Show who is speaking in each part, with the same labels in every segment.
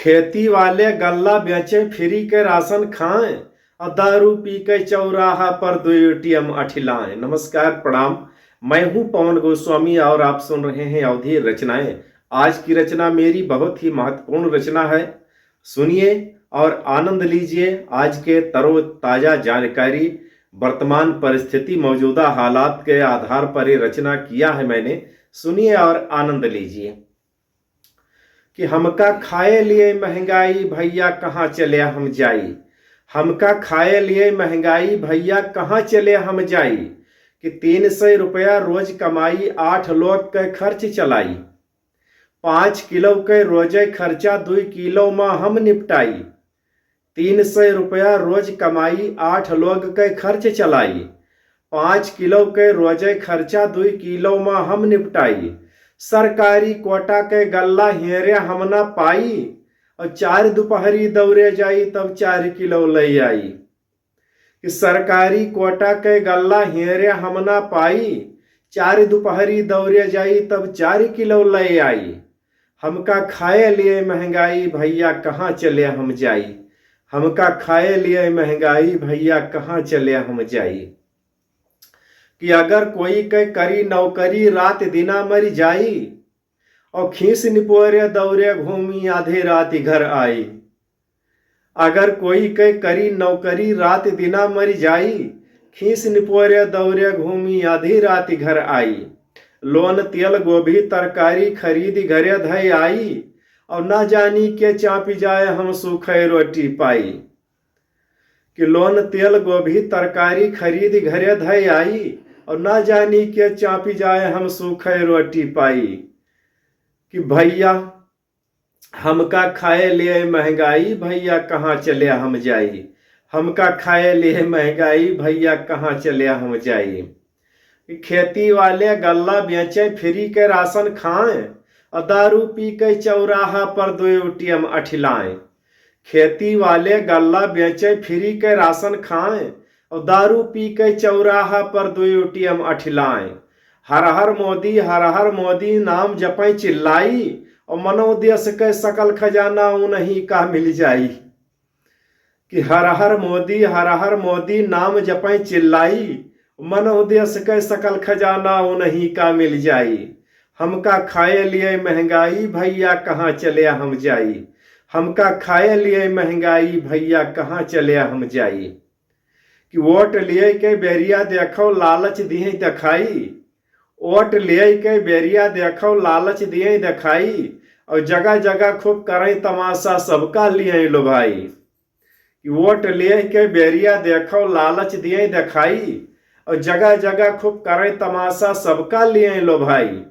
Speaker 1: खेती वाले गल्ला बेचे फ्री के राशन खाएं और दारू पी के चौराहा पर 2 एटीएम अठिलाएं। नमस्कार, प्रणाम। मैं हूं पवन गोस्वामी और आप सुन रहे हैं अवधि रचनाएं। आज की रचना मेरी बहुत ही महत्वपूर्ण रचना है। सुनिए और आनंद लीजिए। आज के तरोताजा जानकारी, वर्तमान परिस्थिति, मौजूदा हालात के आधार पर ये रचना किया है मैंने। सुनिए और आनंद लीजिए। कि हमका खाए लिए महंगाई भैया कहाँ चले हम जाई। हमका खाए लिए महंगाई भैया कहाँ चले हम जाई। कि 300 रुपया रोज कमाई 8 लोग के खर्च चलाई। 5 किलो के रोजे खर्चा 2 किलो में हम निपटाई। 300 रुपया रोज कमाई 8 लोग के खर्च चलाई। 5 किलो के रोजे खर्चा 2 किलो में हम निपटाई। सरकारी कोटा के गल्ला हेरे हम ना पाई और 4 दोपहरी दौड़े जाई तब 4 किलो ले आई। कि सरकारी कोटा के गल्ला हेरे हम ना पाई, 4 दोपहरी दौड़े जाई तब 4 किलो ले आई। हमका खाए लिए महंगाई भैया कहाँ चले हम जाई। हमका खाए लिए महंगाई भैया कहाँ चले हम जाई। कि अगर कोई के करी नौकरी रात दिना मर जाई और खीस निपोरे दौरे घूमी आधे रात घर आई। अगर कोई के करी नौकरी रात दिना मर जाई, खीस निपोरे दौरे घूमी आधी रात घर आई। लोन तेल गोभी तरकारी खरीद घरे धई आई और ना जानी के चापी जाए हम सूखे रोटी पाई। कि लोन तेल गोभी तरकारी खरीद घरे धई आई और ना जानी के चापी जाए हम सूखे रोटी पाई। कि भैया हमका खाए लिए महंगाई भैया कहाँ चले हम जाई। हमका खाए लिए महंगाई भैया कहाँ चले हम जाई। खेती वाले गल्ला बेचे फ्री के राशन खाएं और दारू पी के चौराहा पर 2 एटीएम अठिलाएं। खेती वाले गल्ला बेचे फ्री के राशन खाएं और दारू पी के चौराहा पर 2 एटीएम अठिलाएं। हर हर मोदी नाम जपै चिल्लाई और मनोदेश के सकल खजाना उन्हीं का मिल जाई। कि हर हर मोदी नाम जपै चिल्लाई, मनोदेश के सकल खजाना उन्हीं का मिल जाई। हमका खाए लिए महंगाई भैया कहाँ चले हम जाई। हमका खाए लिए महंगाई भैया कहाँ चले हम जाई। कि वोट लिए के बेरिया देखो लालच दिए दिखाई। वोट लिए के बेरिया देखो लालच दिए दिखाई और जगह जगह खूब करें तमाशा सबका लिए लो भाई। कि वोट लिए के बेरिया देखो लालच दिए दिखाई और जगह जगह खूब करें तमाशा सबका लिए लो भाई।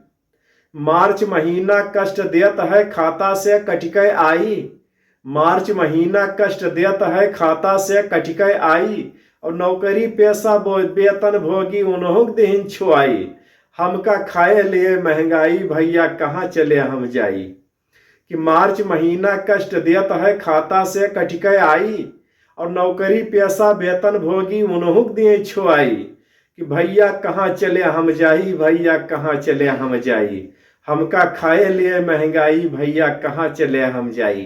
Speaker 1: मार्च महीना कष्ट देत है खाता से कटके आई। मार्च महीना कष्ट देत है खाता से कटके आई और नौकरी पेशा वेतन भोगी उन्हों दिन छुआई। हमका खाए लिए महंगाई भैया कहाँ चले हम जाई। कि मार्च महीना कष्ट देत है खाता से कटके आई और नौकरी पेशा वेतन भोगी उन्हों दिन छुआई। कि भैया कहाँ चले हम जाई, भैया कहाँ चले हम जाई। हमका खाए लिए महंगाई भैया कहाँ चले हम जाई।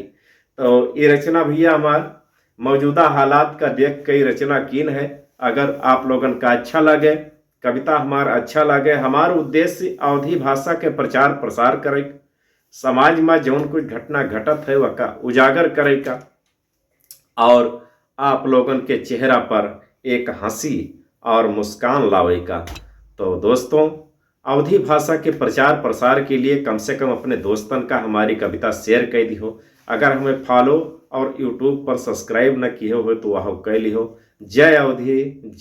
Speaker 1: तो ये रचना भैया हमार मौजूदा हालात का देख कई रचना कीन है। अगर आप लोगन का अच्छा लगे, कविता हमारा अच्छा लगे, हमारा उद्देश्य अवधि भाषा के प्रचार प्रसार करे, समाज में जौन कुछ घटना घटत है वह का उजागर करे का और आप लोगन के चेहरा पर एक हंसी और मुस्कान लावे का। तो दोस्तों, अवधि भाषा के प्रचार प्रसार के लिए कम से कम अपने दोस्तन का हमारी कविता शेयर कर दी हो। अगर हमें फॉलो और यूट्यूब पर सब्सक्राइब न किए हो तो वह कर ली हो। जय अवधि।